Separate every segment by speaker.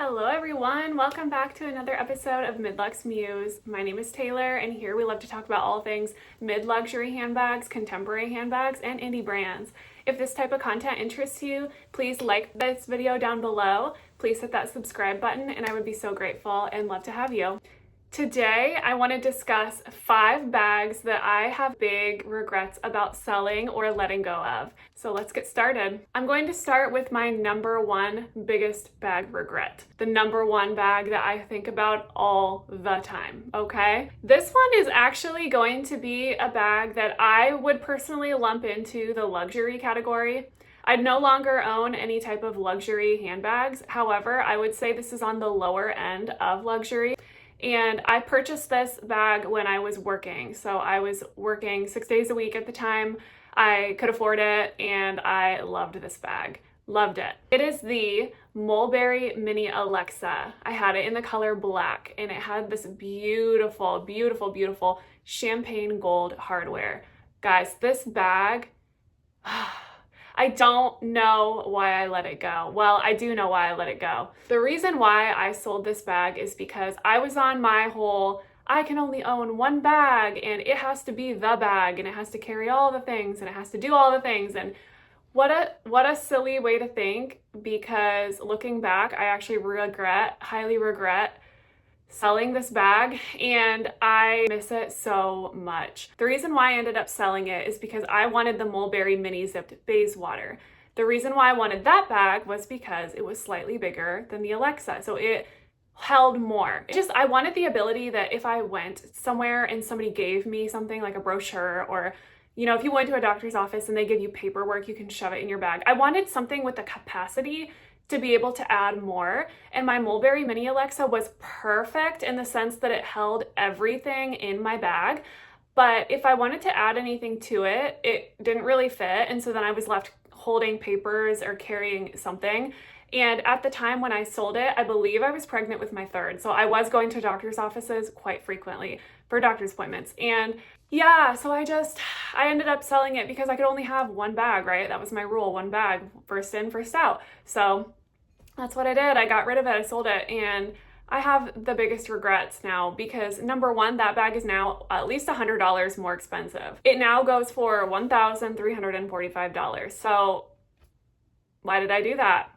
Speaker 1: Hello everyone, welcome back to another episode of Mid-Lux Muse. My name is Taylor and here we love to talk about all things mid-luxury handbags, contemporary handbags, and indie brands. If this type of content interests you, please like this video down below. Please hit that subscribe button and I would be so grateful and love to have you. Today, I want to discuss 5 bags that I have big regrets about selling or letting go of. So let's get started. I'm going to start with my number 1 biggest bag regret. The number 1 bag that I think about all the time, okay? This one is actually going to be a bag that I would personally lump into the luxury category. I no longer own any type of luxury handbags. However, I would say this is on the lower end of luxury. And I purchased this bag when I was working. So I was working 6 days a week at the time. I could afford it and I loved this bag. Loved it. It is the Mulberry Mini Alexa. I had it in the color black and it had this beautiful, beautiful, beautiful champagne gold hardware. Guys, this bag, I don't know why I let it go. Well, I do know why I let it go. The reason why I sold this bag is because I was on my whole, I can only own one bag and it has to be the bag and it has to carry all the things and it has to do all the things. And what a silly way to think, because looking back, I actually highly regret selling this bag and I miss it so much. The reason why I ended up selling it is because I wanted the Mulberry Mini Zipped Bayswater. The reason why I wanted that bag was because it was slightly bigger than the Alexa, so it held more. I wanted the ability that if I went somewhere and somebody gave me something like a brochure, or if you went to a doctor's office and they give you paperwork, you can shove it in your bag. I wanted something with the capacity to be able to add more, and my Mulberry Mini Alexa was perfect in the sense that it held everything in my bag, but if I wanted to add anything to it, it didn't really fit, and so then I was left holding papers or carrying something. And at the time when I sold it, I believe I was pregnant with my 3rd, so I was going to doctor's offices quite frequently for doctor's appointments. And yeah, so I ended up selling it because I could only have one bag, right? That was my rule, one bag, first in, first out. So that's what I did. I got rid of it, I sold it, and I have the biggest regrets now because number 1, that bag is now at least $100 more expensive. It now goes for $1,345. So why did I do that?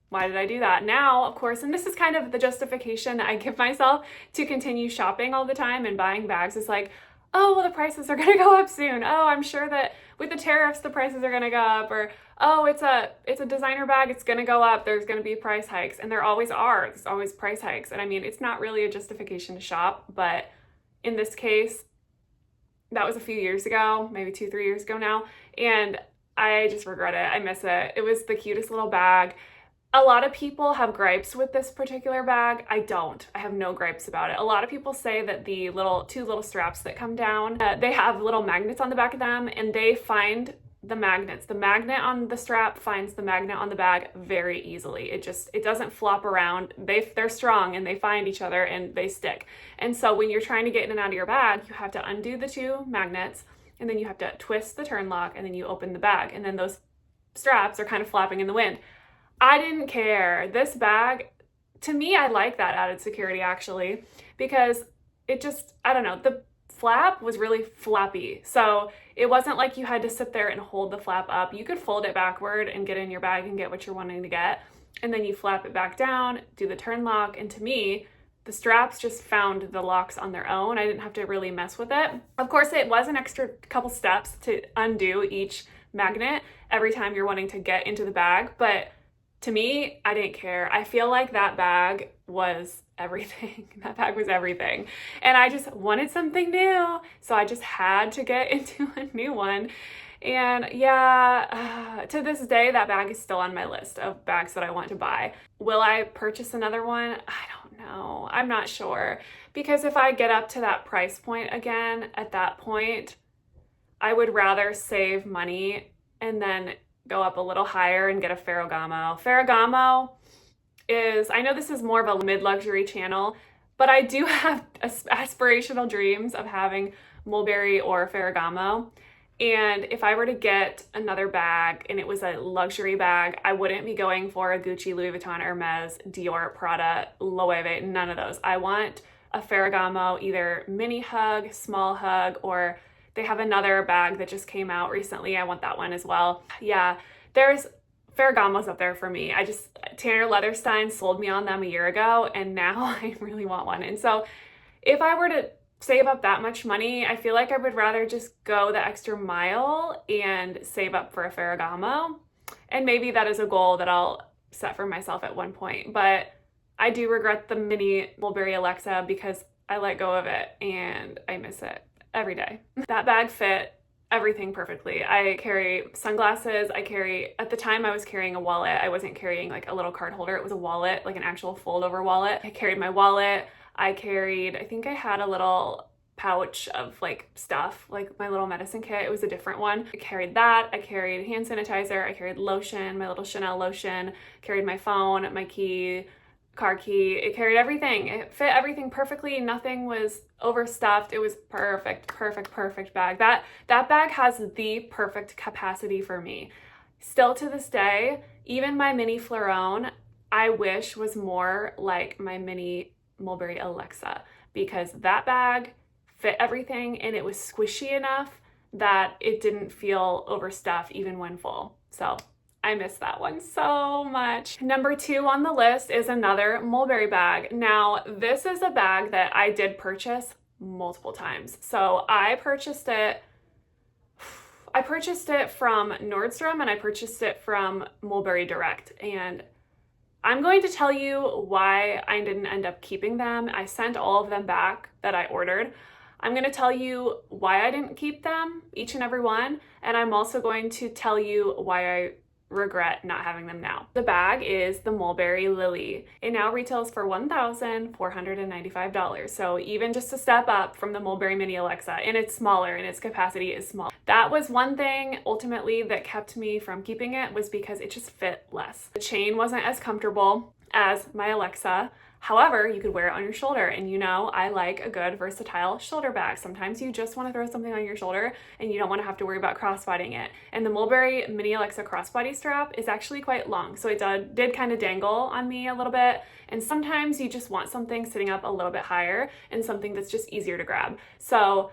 Speaker 1: Why did I do that? Now, of course, and this is kind of the justification that I give myself to continue shopping all the time and buying bags, is like, oh, well, the prices are going to go up soon. Oh, I'm sure that with the tariffs, the prices are going to go up. Or, oh, it's a designer bag, it's going to go up. There's going to be price hikes. And there always are. There's always price hikes. And I mean, it's not really a justification to shop, but in this case, that was a few years ago, maybe 2-3 years ago now. And I just regret it. I miss it. It was the cutest little bag. A lot of people have gripes with this particular bag. I don't. I have no gripes about it. A lot of people say that the two little straps that come down, they have little magnets on the back of them, and they find the magnets. The magnet on the strap finds the magnet on the bag very easily. It doesn't flop around. They're strong and they find each other and they stick. And so when you're trying to get in and out of your bag, you have to undo the 2 magnets, and then you have to twist the turn lock, and then you open the bag, and then those straps are kind of flapping in the wind. I didn't care. This bag, to me, I like that added security actually, because I don't know, the flap was really flappy. So it wasn't like you had to sit there and hold the flap up. You could fold it backward and get in your bag and get what you're wanting to get. And then you flap it back down, do the turn lock. And to me, the straps just found the locks on their own. I didn't have to really mess with it. Of course, it was an extra couple steps to undo each magnet every time you're wanting to get into the bag, but to me, I didn't care. I feel like that bag was everything. That bag was everything. And I just wanted something new. So I just had to get into a new one. And yeah, to this day, that bag is still on my list of bags that I want to buy. Will I purchase another one? I don't know. I'm not sure. Because if I get up to that price point again, at that point, I would rather save money and then go up a little higher and get a Ferragamo. Ferragamo is, I know this is more of a mid-luxury channel, but I do have aspirational dreams of having Mulberry or Ferragamo. And if I were to get another bag and it was a luxury bag, I wouldn't be going for a Gucci, Louis Vuitton, Hermes, Dior, Prada, Loewe, none of those. I want a Ferragamo, either mini hug, small hug, or they have another bag that just came out recently. I want that one as well. Yeah, there's Ferragamos up there for me. Tanner Leatherstein sold me on them a year ago, and now I really want one. And so if I were to save up that much money, I feel like I would rather just go the extra mile and save up for a Ferragamo. And maybe that is a goal that I'll set for myself at one point. But I do regret the mini Mulberry Alexa because I let go of it and I miss it every day. That bag fit everything perfectly. I carry sunglasses. At the time I was carrying a wallet. I wasn't carrying like a little card holder. It was a wallet, like an actual fold over wallet. I carried my wallet. I think I had a little pouch of like stuff, like my little medicine kit. It was a different one. I carried that. I carried hand sanitizer. I carried lotion, my little Chanel lotion, carried my phone, my key, car key. It carried everything. It fit everything perfectly. Nothing was overstuffed. It was perfect bag. That bag has the perfect capacity for me. Still to this day, even my mini Fleurone, I wish was more like my mini Mulberry Alexa, because that bag fit everything and it was squishy enough that it didn't feel overstuffed even when full. So I miss that one so much. Number 2 on the list is another Mulberry bag. Now, this is a bag that I did purchase multiple times. So I purchased it from Nordstrom and I purchased it from Mulberry Direct. And I'm going to tell you why I didn't end up keeping them. I sent all of them back that I ordered. I'm going to tell you why I didn't keep them, each and every one, and I'm also going to tell you why I regret not having them now. The bag is the Mulberry Lily. It now retails for $1,495. So even just a step up from the Mulberry Mini Alexa, and it's smaller and its capacity is small. That was one thing ultimately that kept me from keeping it, was because it just fit less. The chain wasn't as comfortable as my Alexa. However, you could wear it on your shoulder, and you know I like a good versatile shoulder bag. Sometimes you just want to throw something on your shoulder and you don't want to have to worry about crossbodying it. And the Mulberry Mini Alexa crossbody strap is actually quite long, so it did kind of dangle on me a little bit. And sometimes you just want something sitting up a little bit higher and something that's just easier to grab. So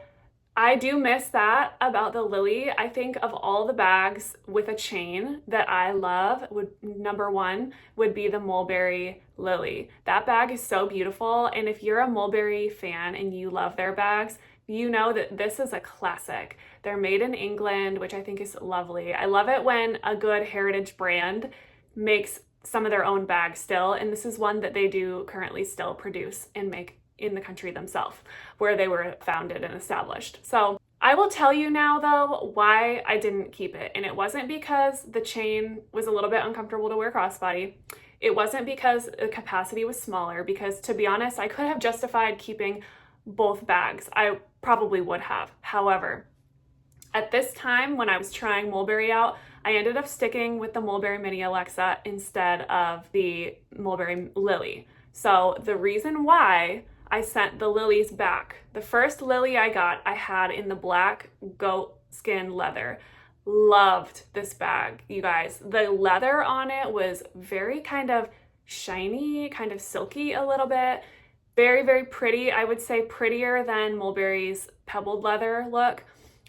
Speaker 1: I do miss that about the Lily. I think of all the bags with a chain that I love, number 1 would be the Mulberry Lily. That bag is so beautiful, and if you're a Mulberry fan and you love their bags, you know that this is a classic. They're made in England, which I think is lovely. I love it when a good heritage brand makes some of their own bags still, and this is one that they do currently still produce and make in the country themselves, where they were founded and established. So I will tell you now though why I didn't keep it. And it wasn't because the chain was a little bit uncomfortable to wear crossbody. It wasn't because the capacity was smaller, because to be honest, I could have justified keeping both bags. I probably would have. However, at this time when I was trying Mulberry out, I ended up sticking with the Mulberry Mini Alexa instead of the Mulberry Lily. So the reason why I sent the Lilies back. The first Lily I got, I had in the black goat skin leather. Loved this bag, you guys. The leather on it was very kind of shiny, kind of silky a little bit. Very pretty. I would say prettier than Mulberry's pebbled leather look.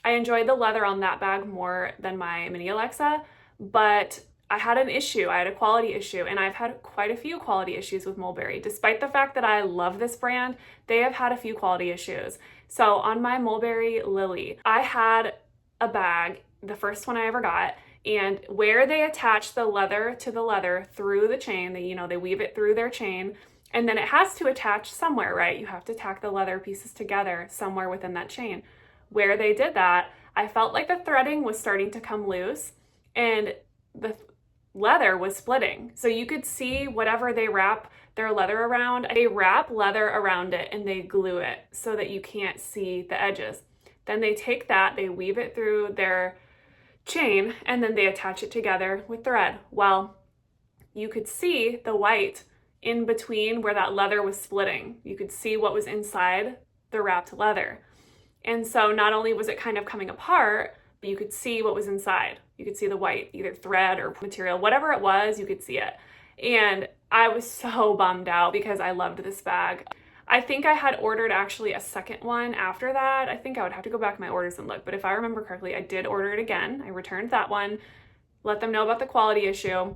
Speaker 1: I enjoyed the leather on that bag more than my Mini Alexa, but I had an issue. I had a quality issue, and I've had quite a few quality issues with Mulberry. Despite the fact that I love this brand, they have had a few quality issues. So on my Mulberry Lily, I had a bag, the first one I ever got, and where they attach the leather to the leather through the chain, they weave it through their chain, and then it has to attach somewhere, right? You have to tack the leather pieces together somewhere within that chain. Where they did that, I felt like the threading was starting to come loose, and the leather was splitting. So you could see whatever they wrap their leather around, they wrap leather around it and they glue it so that you can't see the edges. Then they take that, they weave it through their chain, and then they attach it together with thread. Well, you could see the white in between where that leather was splitting. You could see what was inside the wrapped leather. And so not only was it kind of coming apart, you could see what was inside. You could see the white, either thread or material, whatever it was, you could see it. And I was so bummed out because I loved this bag. I think I had ordered actually a second one after that. I think I would have to go back in my orders and look, but if I remember correctly, I did order it again. I returned that one, let them know about the quality issue,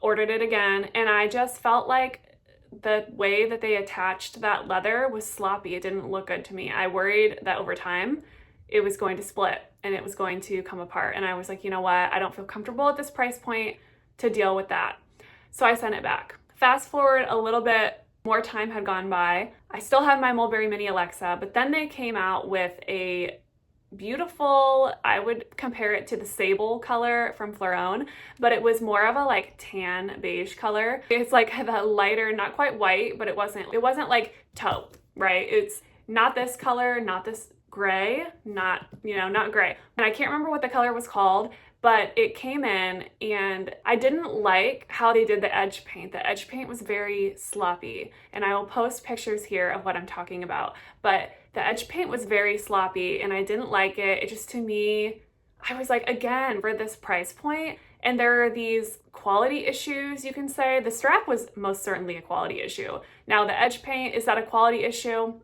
Speaker 1: ordered it again, and I just felt like the way that they attached that leather was sloppy. It didn't look good to me. I worried that over time it was going to split and it was going to come apart. And I was like, you know what? I don't feel comfortable at this price point to deal with that. So I sent it back. Fast forward a little bit, more time had gone by. I still had my Mulberry Mini Alexa, but then they came out with a beautiful, I would compare it to the sable color from Fleuron, but it was more of a like tan beige color. It's like the lighter, not quite white, but it wasn't like taupe, right? It's not this color, not this gray, not gray. And I can't remember what the color was called, but it came in and I didn't like how they did the edge paint. The edge paint was very sloppy, and I will post pictures here of what I'm talking about, but the edge paint was very sloppy and I didn't like it. It just, to me, I was like, again, for this price point, and there are these quality issues, you can say. The strap was most certainly a quality issue. Now the edge paint, is that a quality issue?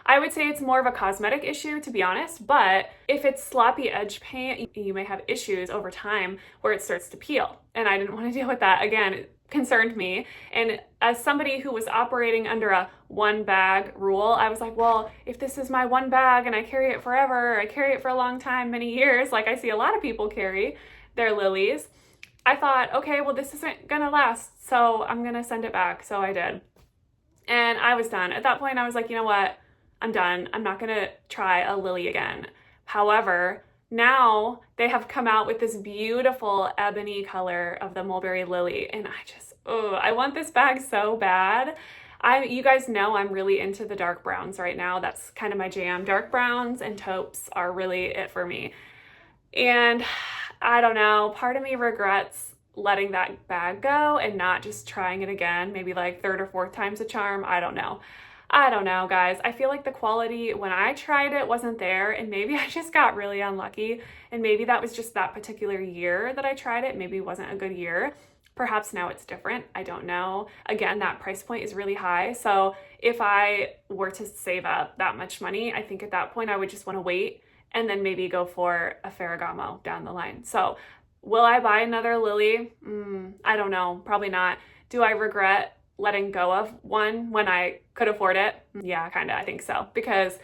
Speaker 1: I would say it's more of a cosmetic issue, to be honest, but if it's sloppy edge paint, you may have issues over time where it starts to peel. And I didn't want to deal with that. Again, it concerned me. And as somebody who was operating under a one bag rule, I was like, well, if this is my one bag and I carry it forever, I carry it for a long time, many years, like I see a lot of people carry their lilies, I thought, okay, well, this isn't gonna last, so I'm gonna send it back. So I did. And I was done. At that point, I was like, you know what? I'm done. I'm not gonna try a lily again. However, now they have come out with this beautiful ebony color of the Mulberry Lily, and I want this bag so bad. You guys know I'm really into the dark browns right now. That's kind of my jam. Dark browns and taupes are really it for me. And I don't know, part of me regrets letting that bag go and not just trying it again, maybe like third or fourth time's a charm. I don't know, guys. I feel like the quality when I tried it wasn't there, and maybe I just got really unlucky, and maybe that was just that particular year that I tried it. Maybe it wasn't a good year. Perhaps now it's different. I don't know. Again, that price point is really high. So if I were to save up that much money, I think at that point I would just want to wait and then maybe go for a Ferragamo down the line. So will I buy another lily? I don't know. Probably not. Do I regret letting go of one when I could afford it? Yeah, kind of. I think so, because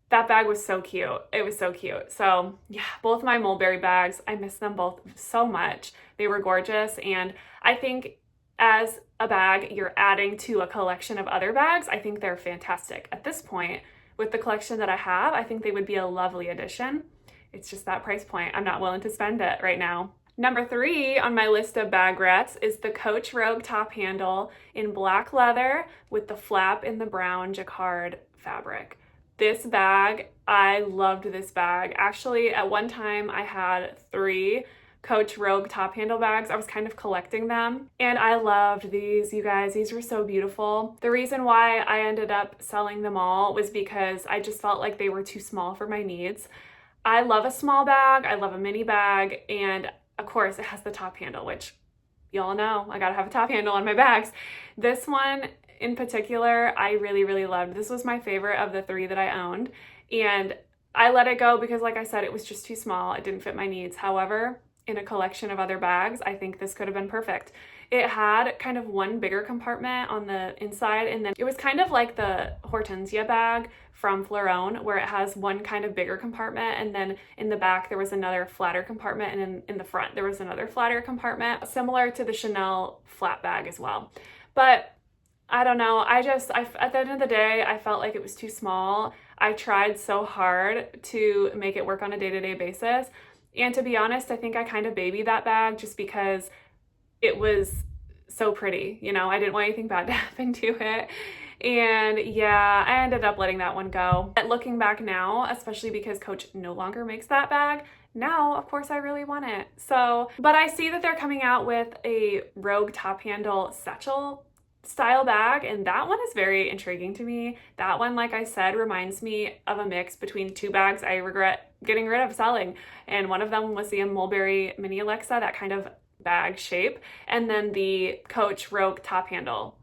Speaker 1: that bag was so cute. It was so cute. So yeah, both my Mulberry bags, I miss them both so much. They were gorgeous. And I think as a bag you're adding to a collection of other bags, I think they're fantastic. At this point, with the collection that I have, I think they would be a lovely addition. It's just that price point. I'm not willing to spend it right now. Number 3 on my list of bag regrets is the Coach Rogue top handle in black leather with the flap in the brown jacquard fabric. This bag, I loved this bag. Actually, at one time I had 3 Coach Rogue top handle bags. I was kind of collecting them, and I loved these, you guys. These were so beautiful. The reason why I ended up selling them all was because I just felt like they were too small for my needs. I love a small bag, I love a mini bag, and of course it has the top handle, which y'all know I gotta have a top handle on my bags. This one in particular, I really, really loved. This was my favorite of the 3 that I owned, and I let it go because, like I said, it was just too small. It didn't fit my needs. However, in a collection of other bags, I think this could have been perfect. It had kind of one bigger compartment on the inside, and then it was kind of like the Hortensia bag from Fleuron, where it has one kind of bigger compartment, and then in the back there was another flatter compartment, and in the front there was another flatter compartment, similar to the Chanel flat bag as well. But I don't know, at the end of the day, I felt like it was too small. I tried so hard to make it work on a day-to-day basis. And to be honest, I think I kind of babied that bag just because it was so pretty. You know, I didn't want anything bad to happen to it. And yeah, I ended up letting that one go. But looking back now, especially because Coach no longer makes that bag, now, of course, I really want it. So, but I see that they're coming out with a Rogue top handle satchel style bag, and that one is very intriguing to me. That one, like I said, reminds me of a mix between two bags I regret getting rid of selling, and one of them was the Mulberry Mini Alexa, that kind of bag shape, and then the Coach Rogue top handle.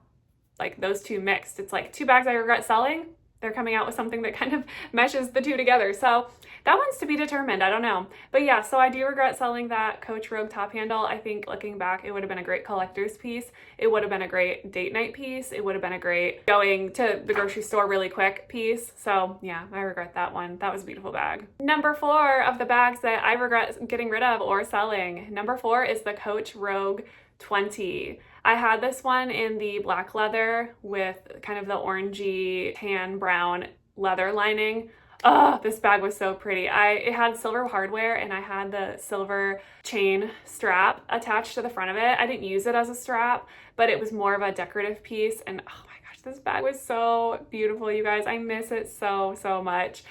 Speaker 1: Like those two mixed, it's like two bags I regret selling. They're coming out with something that kind of meshes the two together. So that one's to be determined. I don't know. But yeah, so I do regret selling that Coach Rogue top handle. I think looking back, it would have been a great collector's piece. It would have been a great date night piece. It would have been a great going to the grocery store really quick piece. So yeah, I regret that one. That was a beautiful bag. Number 4 of the bags that I regret getting rid of or selling. Number 4 is the Coach Rogue 20. I had this one in the black leather with kind of the orangey tan brown leather lining. Oh, this bag was so pretty. It had silver hardware and I had the silver chain strap attached to the front of it. I didn't use it as a strap, but it was more of a decorative piece. And oh my gosh, this bag was so beautiful, you guys. I miss it so, so much.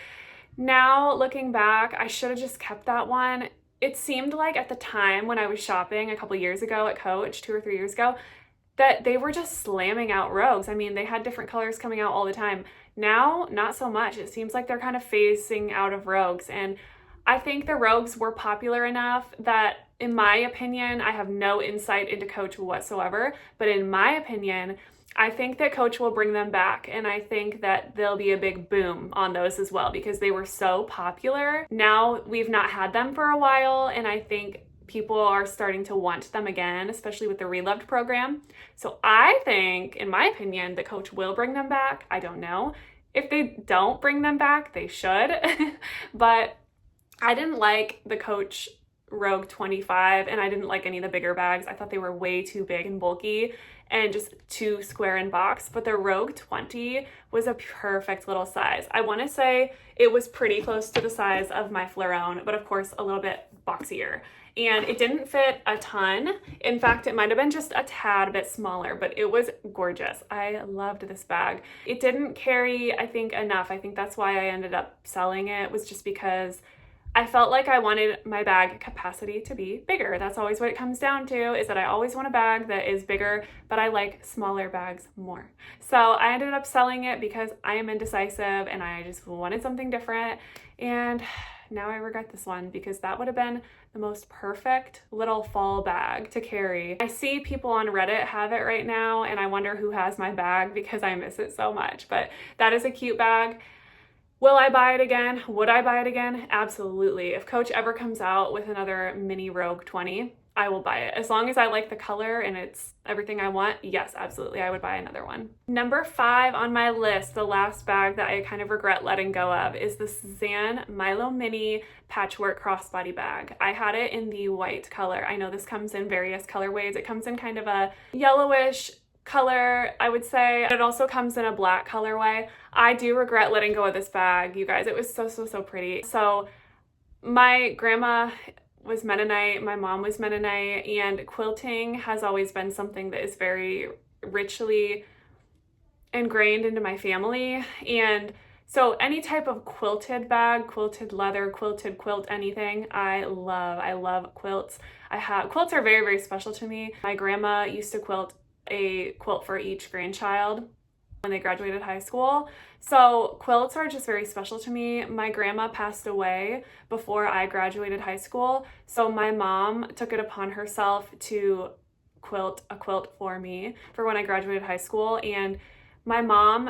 Speaker 1: Now, looking back, I should have just kept that one. It seemed like at the time when I was shopping a couple years ago at Coach, 2 or 3 years ago, that they were just slamming out Rogues. I mean, they had different colors coming out all the time. Now, not so much. It seems like they're kind of phasing out of Rogues. And I think the Rogues were popular enough that, in my opinion, I have no insight into Coach whatsoever, but in my opinion, I think that Coach will bring them back, and I think that there'll be a big boom on those as well because they were so popular. Now we've not had them for a while, and I think people are starting to want them again, especially with the Reloved program. So I think, in my opinion, that Coach will bring them back. I don't know. If they don't bring them back, they should. But I didn't like the Coach Rogue 25, and I didn't like any of the bigger bags. I thought they were way too big and bulky and just too square in box, but the Rogue 20 was a perfect little size. I want to say it was pretty close to the size of my Fleurone, but of course a little bit boxier. And it didn't fit a ton. In fact, it might have been just a tad bit smaller, but it was gorgeous. I loved this bag. It didn't carry, I think, enough. I think that's why I ended up selling it, was just because I felt like I wanted my bag capacity to be bigger. That's always what it comes down to, is that I always want a bag that is bigger, but I like smaller bags more. So I ended up selling it because I am indecisive and I just wanted something different. And now I regret this one because that would have been the most perfect little fall bag to carry. I see people on Reddit have it right now and I wonder who has my bag because I miss it so much. But that is a cute bag. Will I buy it again? Would I buy it again? Absolutely. If Coach ever comes out with another mini Rogue 20, I will buy it. As long as I like the color and it's everything I want, yes, absolutely, I would buy another one. Number 5 on my list, the last bag that I kind of regret letting go of, is the Sezáne Milo Mini Patchwork Crossbody bag. I had it in the white color. I know this comes in various colorways. It comes in kind of a yellowish color, I would say. It also comes in a black colorway. I do regret letting go of this bag, you guys. It was so, so, so pretty. So my grandma was Mennonite, my mom was Mennonite, and quilting has always been something that is very richly ingrained into my family. And so any type of quilted bag, quilted leather, quilted quilt, anything, I love quilts. Quilts are very, very special to me. My grandma used to quilt a quilt for each grandchild when they graduated high school. So quilts are just very special to me. My grandma passed away before I graduated high school. So my mom took it upon herself to quilt a quilt for me for when I graduated high school. And my mom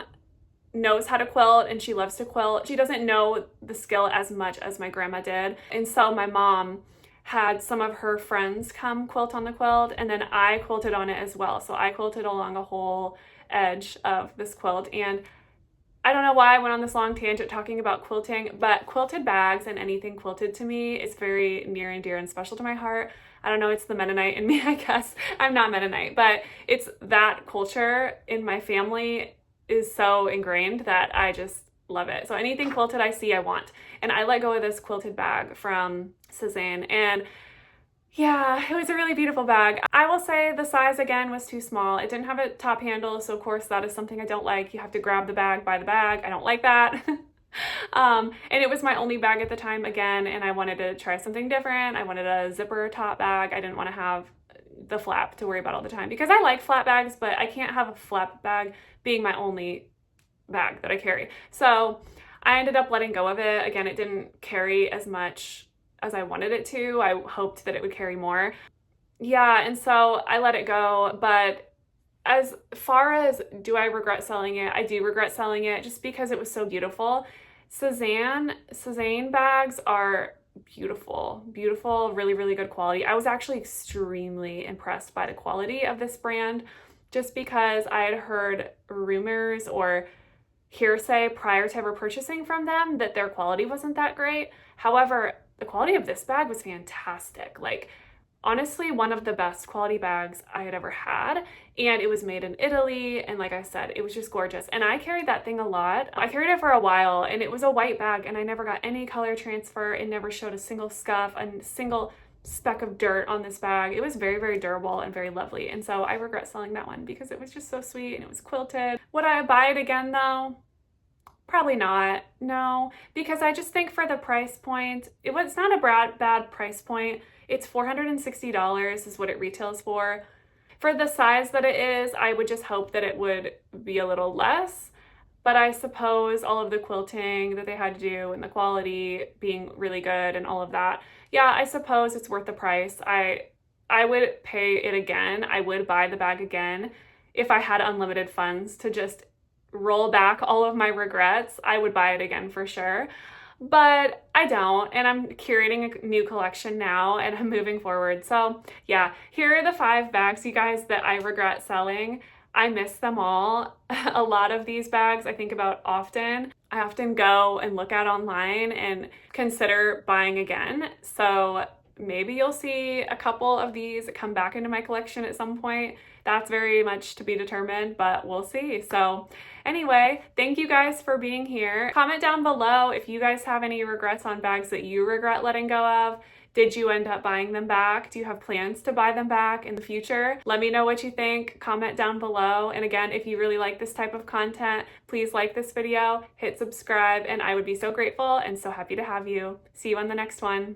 Speaker 1: knows how to quilt and she loves to quilt. She doesn't know the skill as much as my grandma did. And so my mom had some of her friends come quilt on the quilt, and then I quilted on it as well. So I quilted along a whole edge of this quilt, and I don't know why I went on this long tangent talking about quilting, but quilted bags and anything quilted to me is very near and dear and special to my heart. I don't know, it's the Mennonite in me, I guess. I'm not Mennonite, but it's that culture in my family is so ingrained that I just love it. So anything quilted I see, I want. And I let go of this quilted bag from Sezáne, and yeah, it was a really beautiful bag. I will say the size again was too small. It didn't have a top handle, so of course that is something I don't like. You have to grab the bag by the bag. I don't like that. And it was my only bag at the time again, and I wanted to try something different. I wanted a zipper top bag. I didn't want to have the flap to worry about all the time, because I like flap bags, but I can't have a flap bag being my only bag that I carry. So I ended up letting go of it. Again, it didn't carry as much as I wanted it to. I hoped that it would carry more. Yeah, and so I let it go. But as far as do I regret selling it, I do regret selling it just because it was so beautiful. Sezáne bags are beautiful, really, really good quality. I was actually extremely impressed by the quality of this brand just because I had heard rumors or hearsay prior to ever purchasing from them that their quality wasn't that great. However, the quality of this bag was fantastic. Like, honestly, one of the best quality bags I had ever had, and it was made in Italy, and like I said, it was just gorgeous. And I carried that thing a lot. I carried it for a while, and it was a white bag, and I never got any color transfer. It never showed a single scuff, a single speck of dirt on this bag. It was very, very durable and very lovely, and so I regret selling that one because it was just so sweet and it was quilted. Would I buy it again though? Probably not, no, because I just think for the price point, it's not a bad price point. It's $460 is what it retails for. For the size that it is, I would just hope that it would be a little less, but I suppose all of the quilting that they had to do and the quality being really good and all of that, yeah, I suppose it's worth the price. I would pay it again. I would buy the bag again. If I had unlimited funds to just roll back all of my regrets, I would buy it again for sure. But I don't, and I'm curating a new collection now and I'm moving forward. So yeah, here are the 5 bags, you guys, that I regret selling. I miss them all. A lot of these bags I think about often. I often go and look at online and consider buying again. So maybe you'll see a couple of these come back into my collection at some point. That's very much to be determined, but we'll see. So anyway, thank you guys for being here. Comment down below if you guys have any regrets on bags that you regret letting go of. Did you end up buying them back? Do you have plans to buy them back in the future? Let me know what you think. Comment down below. And again, if you really like this type of content, please like this video, hit subscribe, and I would be so grateful and so happy to have you. See you on the next one.